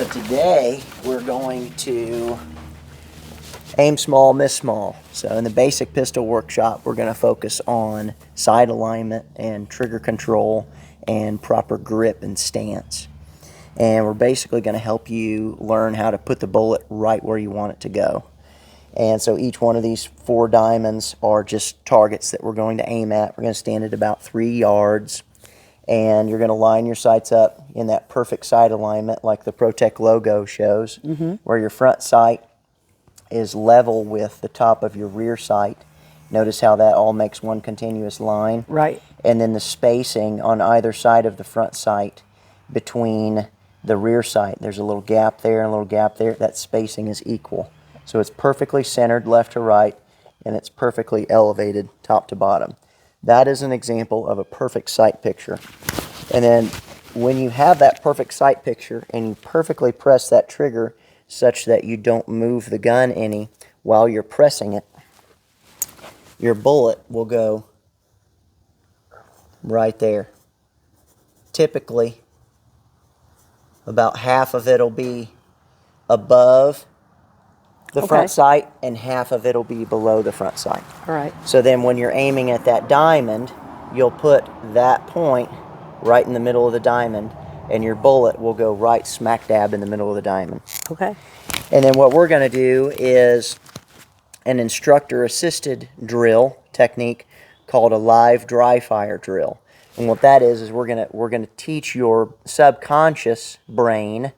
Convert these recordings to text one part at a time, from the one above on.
So today we're going to aim small, miss small. So in the basic pistol workshop, we're going to focus on sight alignment and trigger control and proper grip and stance. And we're basically going to help you learn how to put the bullet right where you want it to go. And so each one of these 4 diamonds are just targets that we're going to aim at. We're going to stand at about 3 yards. And you're going to line your sights up in that perfect sight alignment like the ProTEQ logo shows, where your front sight is level with the top of your rear sight. Notice how that all makes one continuous line. Right. And then the spacing on either side of the front sight between the rear sight, there's a little gap there and a little gap there. That spacing is equal. So it's perfectly centered left to right, and it's perfectly elevated top to bottom. That is an example of a perfect sight picture. And then when you have that perfect sight picture and you perfectly press that trigger such that you don't move the gun any while you're pressing it, your bullet will go right there. Typically, about half of it will be above the front sight and half of it will be below the front sight. All right. So then when you're aiming at that diamond, you'll put that point right in the middle of the diamond, and your bullet will go right smack dab in the middle of the diamond. Okay. And then what we're going to do is an instructor-assisted drill technique called a live dry fire drill. And what that is we're going to teach your subconscious brain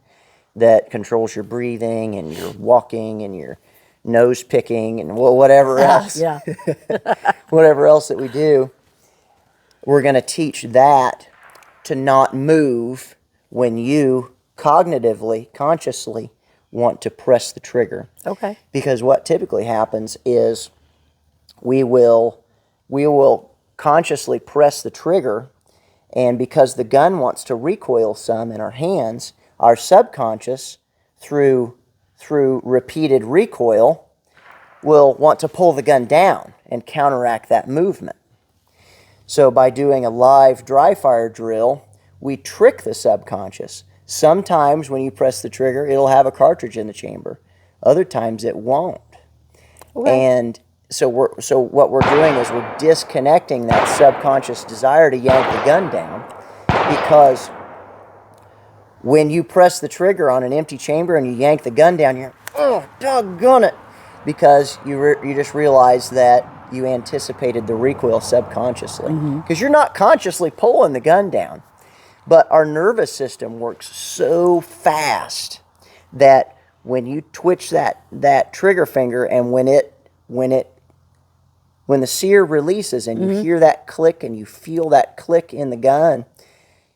that controls your breathing and your walking and your nose picking and whatever else. Yeah. Whatever else that we do, we're going to teach that to not move when you cognitively, consciously want to press the trigger. Okay. Because what typically happens is we will consciously press the trigger, and because the gun wants to recoil some in our hands, our subconscious, through repeated recoil, will want to pull the gun down and counteract that movement. So by doing a live dry fire drill, we trick the subconscious. Sometimes when you press the trigger, it'll have a cartridge in the chamber. Other times it won't. Okay. And so what we're doing is we're disconnecting that subconscious desire to yank the gun down, because when you press the trigger on an empty chamber and you yank the gun down, you're, oh, doggone it, because you just realized that you anticipated the recoil subconsciously. Because you're not consciously pulling the gun down. But our nervous system works so fast that when you twitch that trigger finger, and when the sear releases and you hear that click and you feel that click in the gun,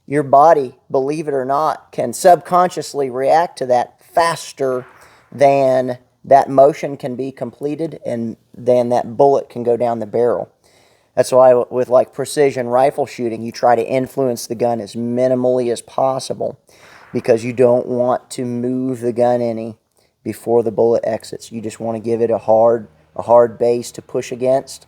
your body, believe it or not, can subconsciously react to that faster than that motion can be completed and then that bullet can go down the barrel. That's why with like precision rifle shooting, you try to influence the gun as minimally as possible, because you don't want to move the gun any before the bullet exits. You just want to give it a hard base to push against,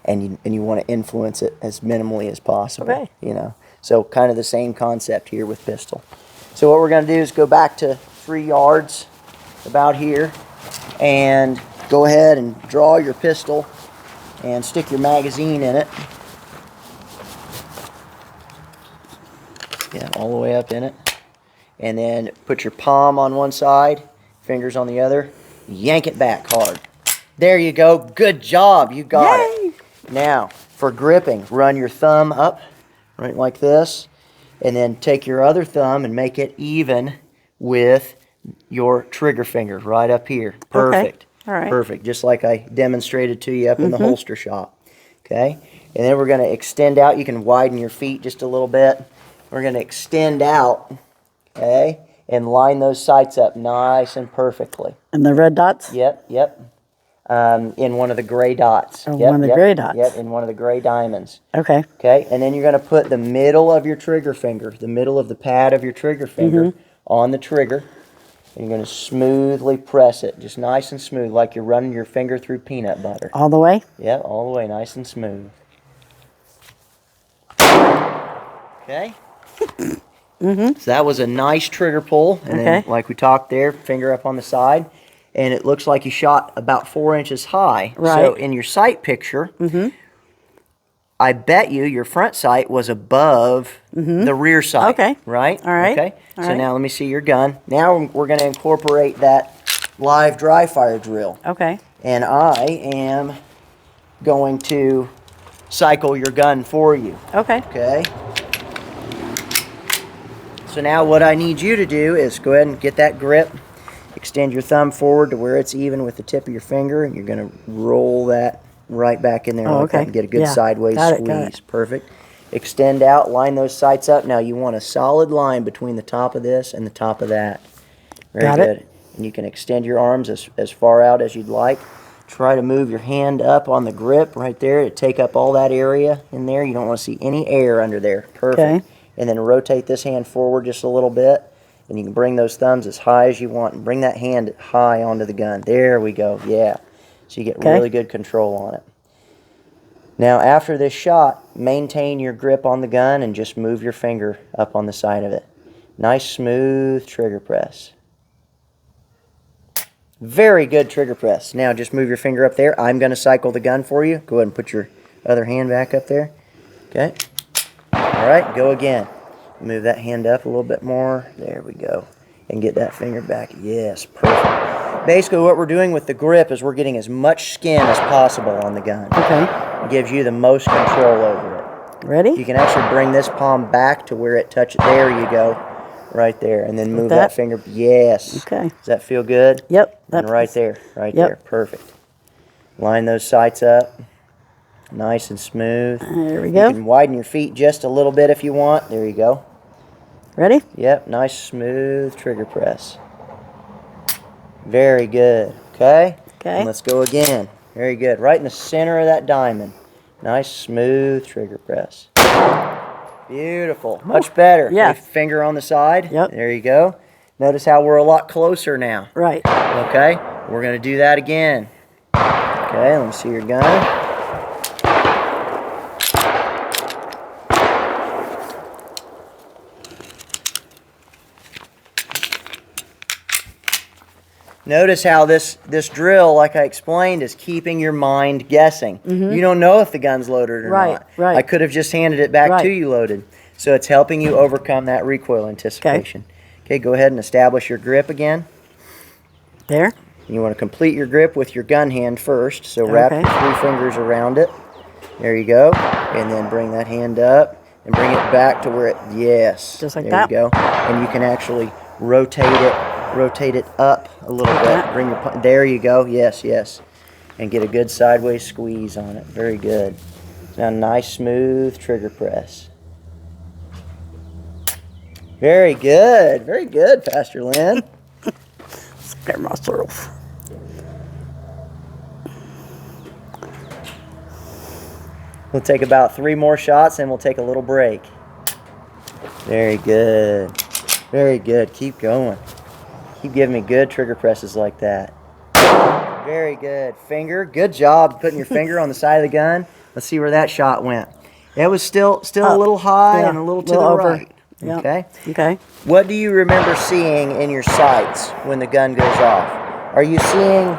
and you want to influence it as minimally as possible. Okay. You know, so kind of the same concept here with pistol. So what we're going to do is go back to 3 yards, about here, and go ahead and draw your pistol and stick your magazine in it. Yeah, all the way up in it. And then put your palm on one side, fingers on the other. Yank it back hard. There you go. Good job. You got it. Now, for gripping, run your thumb up, right like this, and then take your other thumb and make it even with your trigger finger right up here. Perfect. Okay. All right. Perfect. Just like I demonstrated to you up in the holster shop. Okay? And then we're going to extend out. You can widen your feet just a little bit. We're going to extend out, okay, and line those sights up nice and perfectly. And the red dots? Yep. In one of the gray dots. Oh, one of the gray dots. Yep, in one of the gray diamonds. Okay. Okay, and then you're going to put the middle of your trigger finger, the middle of the pad of your trigger finger on the trigger. And you're going to smoothly press it, just nice and smooth, like you're running your finger through peanut butter. All the way? Yep, all the way, nice and smooth. Okay? So that was a nice trigger pull. And then, like we talked there, finger up on the side. And it looks like you shot about 4 inches high. Right. So in your sight picture, I bet you your front sight was above the rear sight. Okay. Right? All right. Okay. All so right. now let me see your gun. Now we're going to incorporate that live dry fire drill. Okay. And I am going to cycle your gun for you. Okay. Okay. So now what I need you to do is go ahead and get that grip. Extend your thumb forward to where it's even with the tip of your finger, and you're going to roll that right back in there like that and get a good sideways squeeze. Perfect. Extend out, line those sights up. Now you want a solid line between the top of this and the top of that. Very good. And you can extend your arms as far out as you'd like. Try to move your hand up on the grip right there to take up all that area in there. You don't want to see any air under there. Perfect. Okay. And then rotate this hand forward just a little bit. And you can bring those thumbs as high as you want and bring that hand high onto the gun. There we go. Yeah. So you get really good control on it. Now after this shot, maintain your grip on the gun and just move your finger up on the side of it. Nice smooth trigger press. Very good trigger press. Now just move your finger up there. I'm going to cycle the gun for you. Go ahead and put your other hand back up there. Okay. All right, go again. Move that hand up a little bit more. There we go. And get that finger back. Yes, perfect. Basically what we're doing with the grip is we're getting as much skin as possible on the gun. Okay. It gives you the most control over it. Ready? You can actually bring this palm back to where it touches. There you go. Right there. And then move that finger. Yes. Okay. Does that feel good? Yep. And right there. Right there. Perfect. Line those sights up. Nice and smooth. There we go. You can widen your feet just a little bit if you want. There you go. Ready? Yep. Nice smooth trigger press. Very good. Okay? Okay. And let's go again. Very good. Right in the center of that diamond. Nice smooth trigger press. Beautiful. Much better. Yeah. Finger on the side. Yep. There you go. Notice how we're a lot closer now. Right. Okay. We're going to do that again. Okay. Let me see your gun. Notice how this drill, like I explained, is keeping your mind guessing. You don't know if the gun's loaded or not. Right. I could have just handed it back to you loaded. So it's helping you overcome that recoil anticipation. Okay, go ahead and establish your grip again. There. You want to complete your grip with your gun hand first. So wrap your 3 fingers around it. There you go. And then bring that hand up and bring it back to where it, yes. Just like there that. you go. And you can actually rotate it up a little bit. Bring your, there you go. Yes, yes. And get a good sideways squeeze on it. Very good. Now nice smooth trigger press. Very good. Very good, Pastor Lynn. Scare myself. We'll take about 3 more shots and we'll take a little break. Very good. Very good. Keep going. Keep giving me good trigger presses like that. Very good. Finger. Good job putting your finger on the side of the gun. Let's see where that shot went. It was still a little high and a little to the right. Yep. Okay. Okay. What do you remember seeing in your sights when the gun goes off? Are you seeing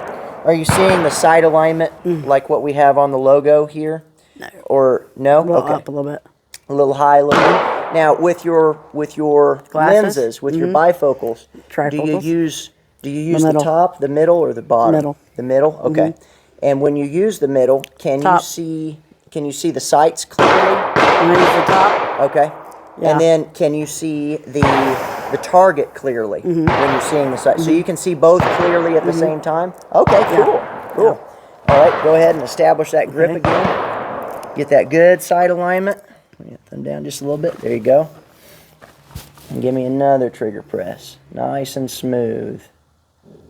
the sight alignment like what we have on the logo here? No. Or no? A little up a little bit. A little high, a little bit. Now with your Glasses? lenses, with your bifocals, Trifocals. do you use the middle. top, the middle, or the bottom? Middle. The middle? Okay. And when you use the middle, can Top. you see the sights clearly? And then use the top. Okay. Yeah. And then can you see the target clearly when you're seeing the sight? So you can see both clearly at the same time? Okay, cool. Cool. All right, go ahead and establish that grip again. Get that good sight alignment. Thumb down just a little bit. There you go. And give me another trigger press. Nice and smooth.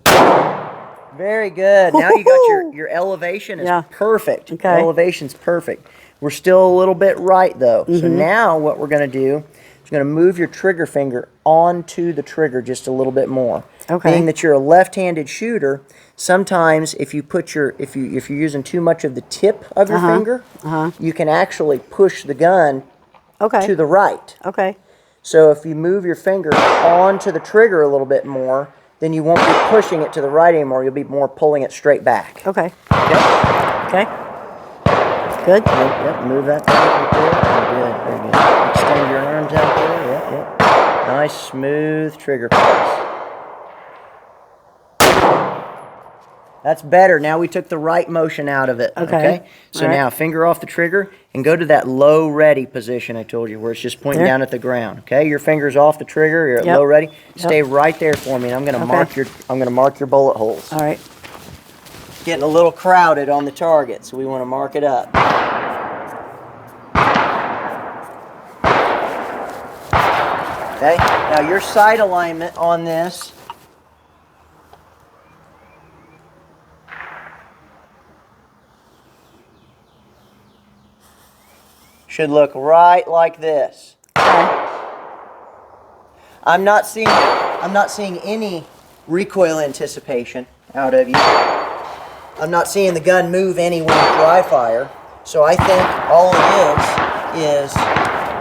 Very good. Now you got your elevation is perfect. Okay. Elevation's perfect. We're still a little bit right though. So now what we're going to do is going to move your trigger finger onto the trigger just a little bit more. Okay. Being that you're a left-handed shooter, sometimes if you're using too much of the tip of your finger, you can actually push the gun to the right. Okay. So if you move your finger onto the trigger a little bit more, then you won't be pushing it to the right anymore. You'll be more pulling it straight back. Okay. Okay? Okay. Good. Yep, move that right there. Very good, very good. Extend your arms out there. Yep. Nice, smooth trigger press. That's better. Now we took the right motion out of it. Okay? So now finger off the trigger and go to that low ready position I told you, where it's just pointing down at the ground. Okay? Your finger's off the trigger. You're at low ready. Stay right there for me, and I'm gonna mark your bullet holes. All right. Getting a little crowded on the target, so we want to mark it up. Okay? Now your sight alignment on this should look right like this. Okay. I'm not seeing any recoil anticipation out of you. I'm not seeing the gun move any when you dry fire. So I think all it is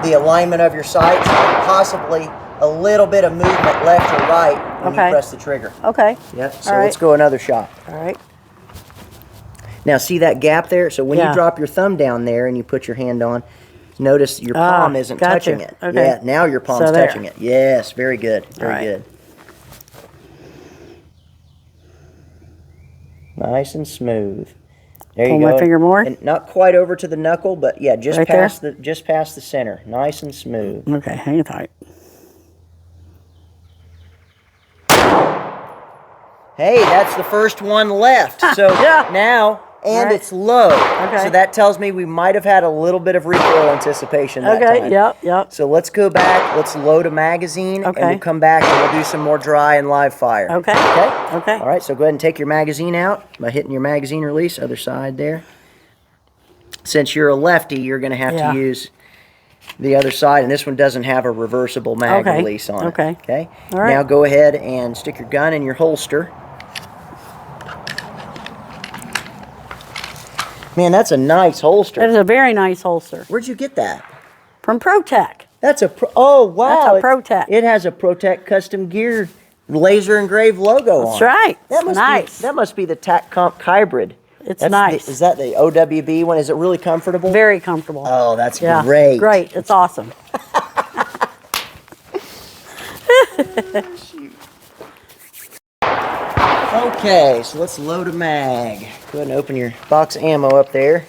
the alignment of your sights and possibly a little bit of movement left or right when you press the trigger. Okay. Yep. So let's go another shot. All right. Now see that gap there? So when you drop your thumb down there and you put your hand on, notice your palm isn't touching it. Okay. Yeah, now your palm's touching it. Yes, very good. Very good. Nice and smooth. There you go. Pull my finger more? And not quite over to the knuckle, but yeah, just Right past the center. Nice and smooth. Okay, hang tight. Hey, that's the first one left. So now, and it's low. Okay. So that tells me we might have had a little bit of recoil anticipation that time. Yep. So let's go back, let's load a magazine, and we'll come back and we'll do some more dry and live fire. Okay. Okay? All right, so go ahead and take your magazine out by hitting your magazine release, other side there. Since you're a lefty, you're going to have to use the other side, and this one doesn't have a reversible mag release on it. Okay? All right. Now go ahead and stick your gun in your holster. Man, that's a nice holster. That is a very nice holster. Where'd you get that? From ProTEQ. That's a oh wow! That's a ProTEQ. It has a ProTEQ custom gear laser engraved logo on it. That's right. That must nice. That must be the TAC Comp hybrid. It's nice. Is that the OWB one? Is it really comfortable? Very comfortable. Oh, that's great. Great. It's awesome. Okay, so let's load a mag. Go ahead and open your box of ammo up there.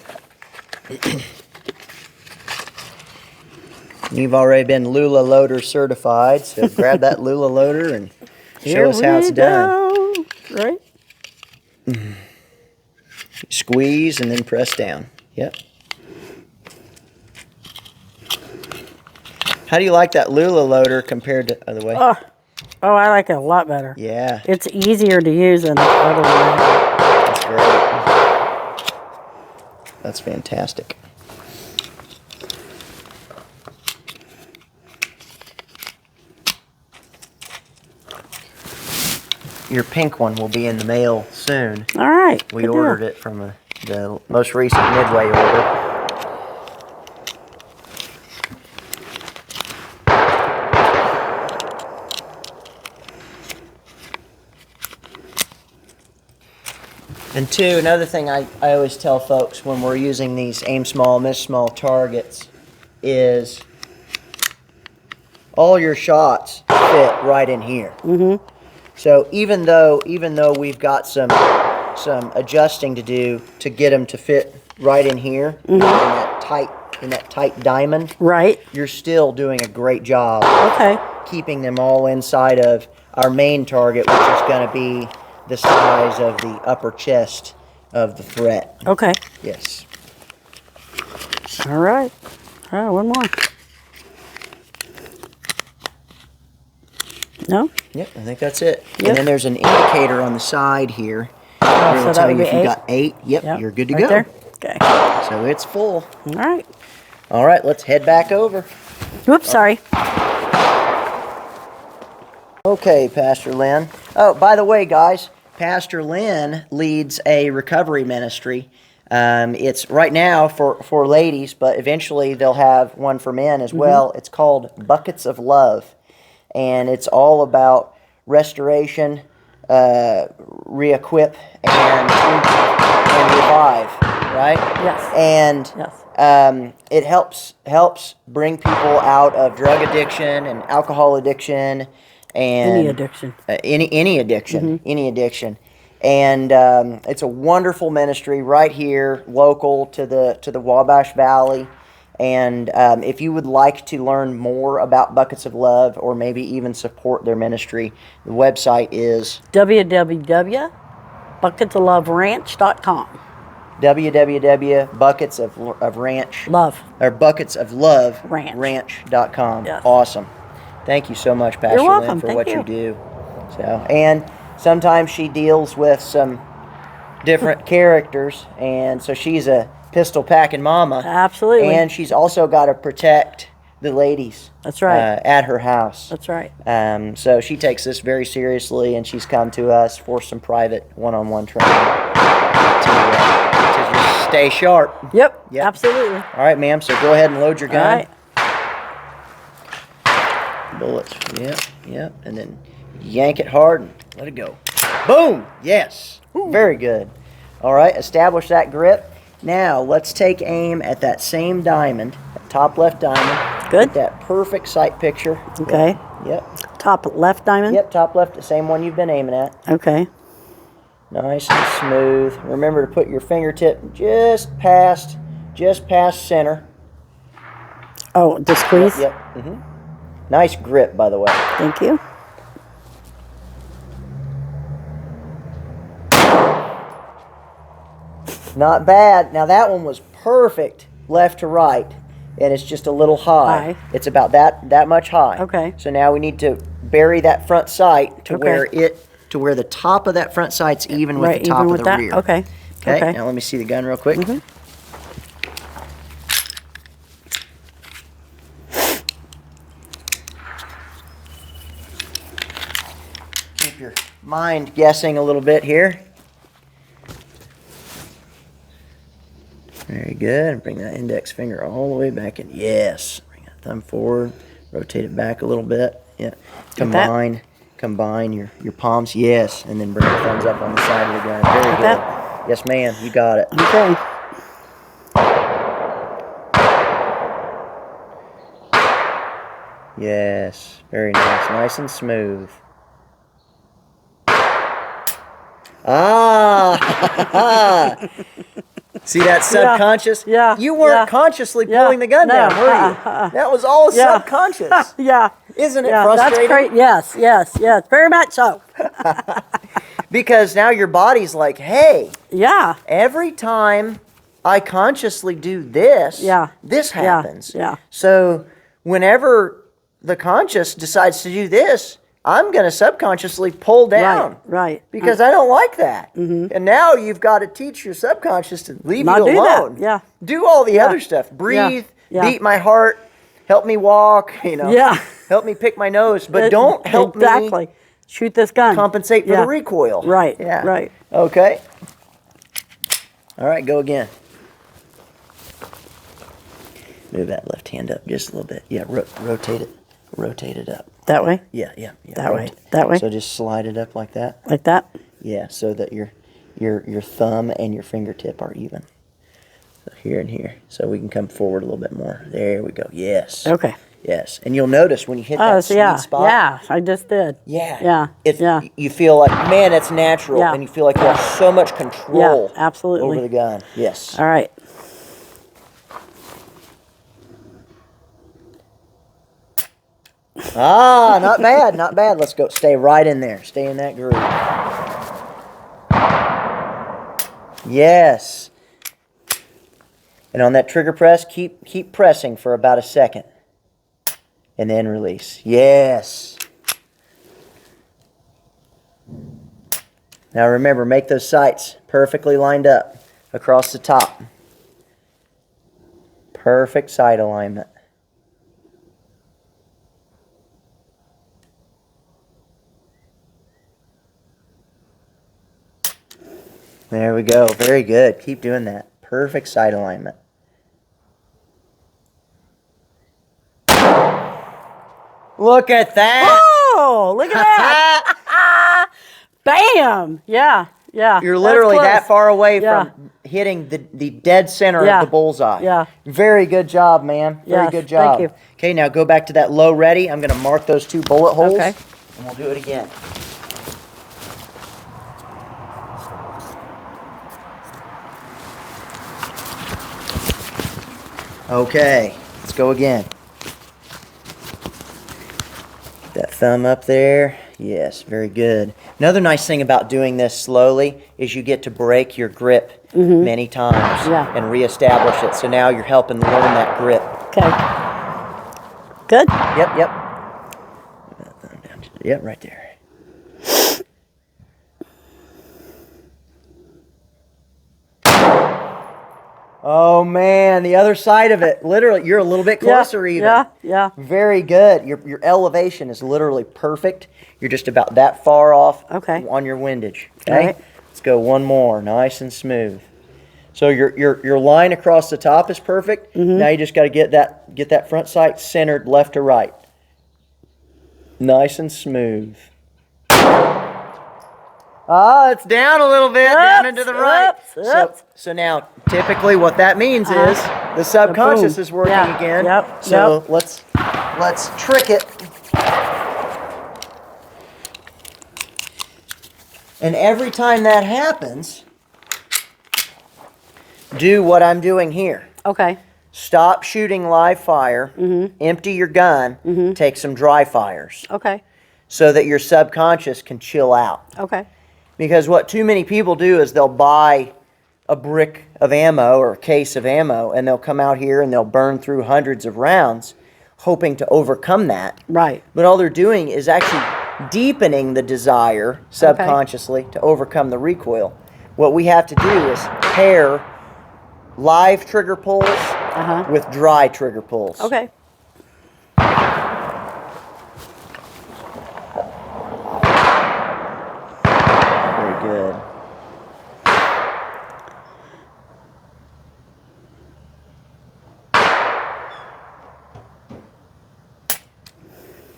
You've already been Lula loader certified, so grab that Lula loader and show us how it's done. Right? Squeeze and then press down. Yep. How do you like that Lula loader compared to other way? Oh, I like it a lot better. Yeah. It's easier to use than the other one. That's great. That's fantastic. Your pink one will be in the mail soon. All right. We ordered it from the most recent Midway order. And two, another thing I always tell folks when we're using these aim small, miss small targets is all your shots fit right in here. Mm-hmm. So even though we've got some adjusting to do to get them to fit right in here, in that tight diamond, right, you're still doing a great job. Okay. Keeping them all inside of our main target, which is going to be the size of the upper chest of the threat. Okay. Yes. All right. All right, one more. No? Yep, I think that's it. Yep. And then there's an indicator on the side here. Oh, It'll so tell that you would if be you 8? got 8. Yep, you're good to right go. There? Okay. So it's full. All right. All right, let's head back over. Whoops, sorry. Okay, Pastor Lynn. Oh, by the way, guys, Pastor Lynn leads a recovery ministry It's right now for ladies, but eventually they'll have one for men as well. It's called Buckets of Love, and it's all about restoration, re-equip, and revive, right? Yes. And Yes. it helps bring people out of drug addiction and alcohol addiction and Any addiction. any addiction, any addiction. And it's a wonderful ministry right here, local to the Wabash Valley. And if you would like to learn more about Buckets of Love, or maybe even support their ministry, the website is www.bucketsofloveranch.com. www.bucketsofranch Love. or bucketsoflove Ranch. ranch.com. Yes. Awesome. Thank you so much, Pastor You're welcome. Lynn, for Thank what you. you do. So, and sometimes she deals with some different characters, and so she's a pistol packing mama. Absolutely. And she's also got to protect the ladies. That's right. At her house. That's right. So she takes this very seriously, and she's come to us for some private one-on-one training to just stay sharp. Yep. Yep. Absolutely. All right, ma'am. So go ahead and load your gun. All right. Bullets. Yep. And then yank it hard and let it go. Boom. Yes. Ooh. Very good. All right. Establish that grip. Now let's take aim at that same diamond, that top left diamond. Good. Get that perfect sight picture. Okay. Yep. Top left diamond? Yep. Top left, the same one you've been aiming at. Okay. Nice and smooth. Remember to put your fingertip just past center. Oh, the squeeze? Yep. Nice grip, by the way. Thank you. Not bad. Now that one was perfect left to right, and it's just a little high. High. It's about that much high. Okay. So now we need to bury that front sight to Okay. where the top of that front sight's even with Right, the top even of with the that? rear. Okay. Okay. Okay. Now let me see the gun real quick. Keep your mind guessing a little bit here. Very good. Bring that index finger all the way back in. Yes. Bring that thumb forward. Rotate it back a little bit. Yeah. Combine your palms. Yes. And then bring your thumbs up on the side of the gun. Very good. that? Yes, ma'am. You got it. Okay. Yes. Very nice. Nice and smooth. Ah! See that subconscious? Yeah. You weren't consciously pulling the gun down, were you? That was all subconscious. Yeah. Isn't it Yeah, frustrating? that's great. Yes. Very much so. Because now your body's like, hey, Yeah. every time I consciously do this, this happens. Yeah. So whenever the conscious decides to do this, I'm going to subconsciously pull down. Right. Because I don't like that. And now you've got to teach your subconscious to leave Not you do that. alone. Yeah. Do all the other stuff. Breathe, Yeah. beat my heart, help me walk, Yeah. help me pick my nose, but don't help Exactly. Shoot this gun. me compensate for the recoil. Right. Yeah. Right. Okay. All right, go again. Move that left hand up just a little bit. Yeah, rotate it. Rotate it up. That way? Yeah. That way. That way? So just slide it up like that. Like that? Yeah, so that your thumb and your fingertip are even. So here and here. So we can come forward a little bit more. There we go. Yes. Okay. Yes. And you'll notice when you hit that sweet spot. Yeah, I just did. Yeah. Yeah. You feel like, man, it's natural. Yeah. And you feel like you have so much control absolutely. over the gun. Yes. All right. Ah, not bad, not bad. Let's go. Stay right in there. Stay in that groove. Yes. And on that trigger press, keep pressing for about a second. And then release. Yes. Now remember, make those sights perfectly lined up across the top. Perfect sight alignment. There we go. Very good. Keep doing that. Perfect sight alignment. Look at that. Oh, look at that. Bam. Yeah. Yeah. You're literally that far away Yeah. from hitting the dead center Yeah. of the bullseye. Yeah. Very good job, man. Very Yes, good job. thank you. Okay, now go back to that low ready. I'm going to mark those 2 bullet holes. Okay. And we'll do it again. Okay, let's go again. Get that thumb up there. Yes, very good. Another nice thing about doing this slowly is you get to break your grip many times and reestablish it. So now you're helping learn that grip. Okay. Good? Yep. Yep, right there. Oh man, the other side of it. Literally, you're a little bit closer even. Yeah. Very good. Your elevation is literally perfect. You're just about that far off on your windage. Okay? All right. Let's go one more, nice and smooth. So your line across the top is perfect. Now you just got to get that front sight centered left to right. Nice and smooth. Ah, it's down a little bit, down and to the right. So now, typically what that means is the subconscious is working again. So let's trick it. And every time that happens, do what I'm doing here. Okay. Stop shooting live fire, empty your gun, take some dry fires. Okay. So that your subconscious can chill out. Okay. Because what too many people do is they'll buy a brick of ammo or a case of ammo and they'll come out here and they'll burn through hundreds of rounds hoping to overcome that. Right. But all they're doing is actually deepening the desire subconsciously to overcome the recoil. What we have to do is pair live trigger pulls with dry trigger pulls. Okay. Very good.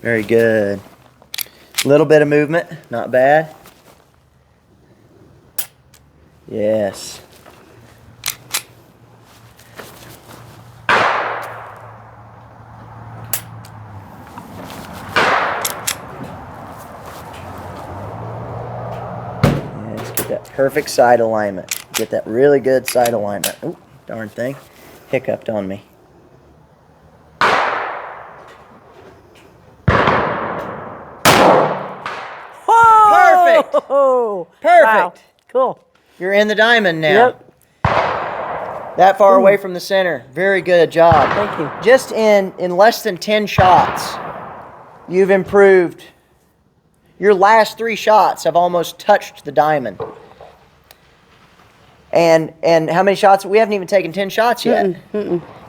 Very good. Little bit of movement, not bad. Yes. Let's get that perfect side alignment. Get that really good side alignment. Oh, darn thing. Hiccuped on me. Perfect. Perfect. Wow. Cool. You're in the diamond now. Yep. That far away from the center. Very good job. Thank you. Just in less than 10 shots, you've improved. Your last 3 shots have almost touched the diamond. And how many shots? We haven't even taken 10 shots yet.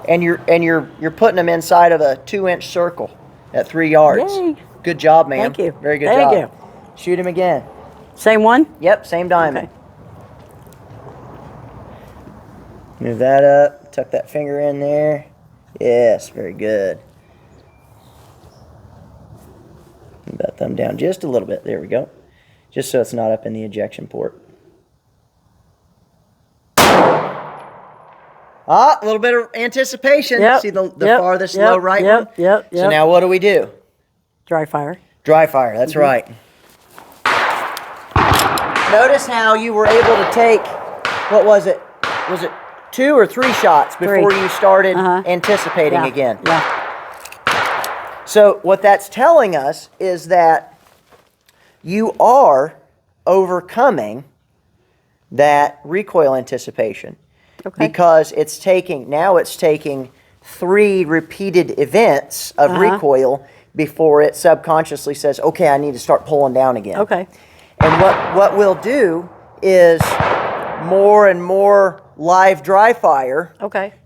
And you're putting them inside of a 2-inch circle at 3 yards. Yay. Good job, man. Thank you. Very good Thank job. you. Shoot him again. Same one? Yep, same diamond. Okay. Move that up. Tuck that finger in there. Yes, very good. Move that thumb down just a little bit. There we go. Just so it's not up in the ejection port. Ah, a little bit of anticipation. Yep. See the farthest low right one? Yep. So now what do? Dry fire. Dry fire, that's right. Notice how you were able to take, what was it? Was it 2 or 3 shots before you started anticipating again? Yeah. So what that's telling us is that you are overcoming that recoil anticipation. Okay. Because it's taking 3 repeated events of recoil before it subconsciously says, okay, I need to start pulling down again. Okay. And what we'll do is more and more live dry fire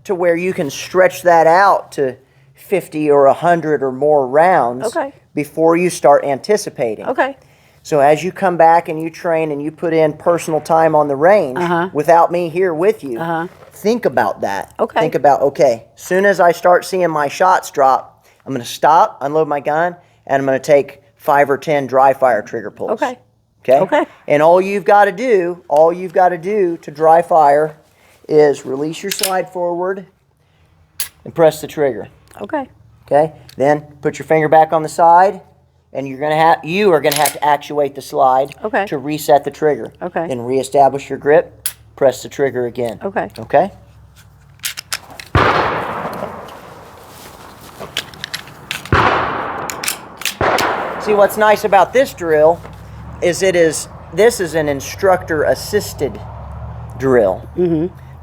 to where you can stretch that out to 50 or 100 or more rounds before you start anticipating. Okay. So as you come back and you train and you put in personal time on the range without me here with you, think about that. Okay. Think about, okay, soon as I start seeing my shots drop, I'm going to stop, unload my gun, and I'm going to take 5 or 10 dry fire trigger pulls. Okay. Okay? Okay. And all you've got to do to dry fire is release your slide forward and press the trigger. Okay. Okay? Then put your finger back on the side, and you are gonna have to actuate the slide Okay. to reset the trigger. Okay. Then reestablish your grip, press the trigger again. Okay. Okay? See, what's nice about this drill is this is an instructor assisted drill.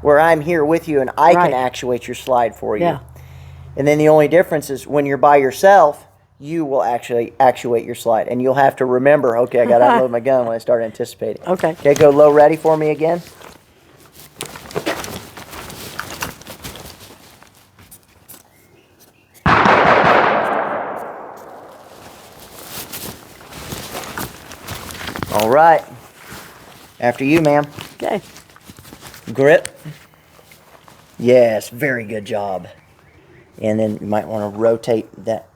Where I'm here with you and I Right. can actuate your slide for you. Yeah. And then the only difference is when you're by yourself, you will actually actuate your slide. And you'll have to remember, okay, I got to unload my gun when I start anticipating. Okay. Okay, go low ready for me again. All right. After you, ma'am. Okay. Grip. Yes, very good job. And then you might want to rotate that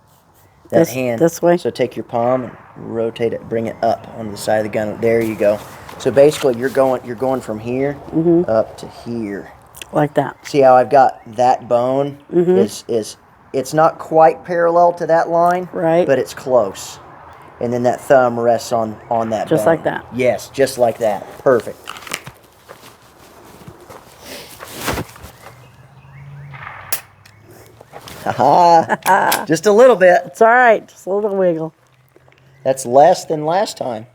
hand this way? So take your palm and rotate it, bring it up on the side of the gun. There you go. So basically, you're going from here up to here. Like that. See how I've got that bone is it's not quite parallel to that line, Right. But it's close. And then that thumb rests on that Just bone. like that. Yes, just like that. Perfect. Haha. Just a little bit. It's all right. Just a little wiggle. That's less than last time.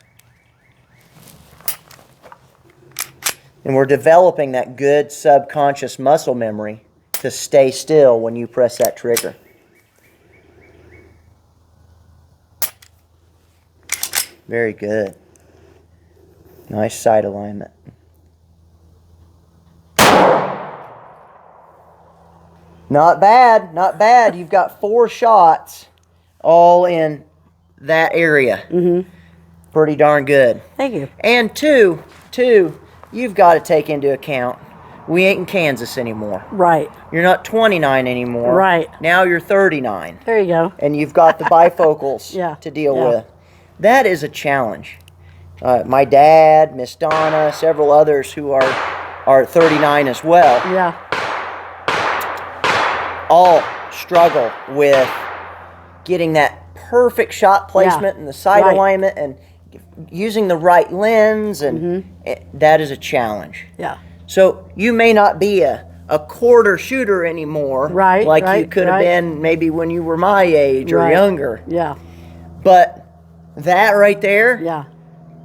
And we're developing that good subconscious muscle memory to stay still when you press that trigger. Very good. Nice sight alignment. Not bad, not bad. You've got 4 shots all in that area. Pretty darn good. Thank you. And two, you've got to take into account, we ain't in Kansas anymore. Right. You're not 29 anymore. Right. Now you're 39. There you go. And you've got the bifocals Yeah, to deal yeah. with. That is a challenge. My dad, Miss Donna, several others who are 39 as well, Yeah. all struggle with getting that perfect shot placement and the sight right. alignment and using the right lens, and that is a challenge. Yeah. So you may not be a quarter shooter anymore, Right, like you right, could have right. been maybe when you were my age or Right. younger. Yeah. But that right there Yeah.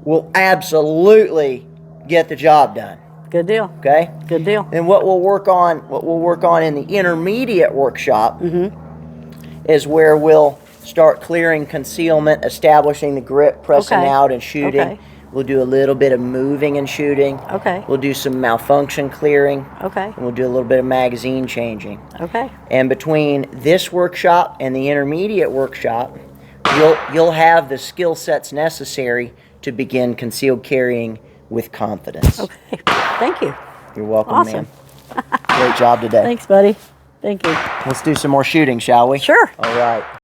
will absolutely get the job done. Good deal. Okay? Good deal. And what we'll work on in the intermediate workshop is where we'll start clearing concealment, establishing the grip, pressing Okay. out and shooting. Okay. We'll do a little bit of moving and shooting. Okay. We'll do some malfunction clearing. Okay. And we'll do a little bit of magazine changing. Okay. And between this workshop and the intermediate workshop, you'll have the skill sets necessary to begin concealed carrying with confidence. Okay. Thank you. You're welcome, Awesome. ma'am. Great job today. Thanks, buddy. Thank you. Let's do some more shooting, shall we? Sure. All right.